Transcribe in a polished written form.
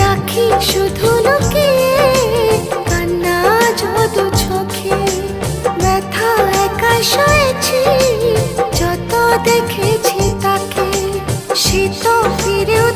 রাখি শুধু লুকিয়ে কান্না যত চোখে, ব্যথা একা সয়েছি যত দেখেছি তাকে, সে তো ফিরেও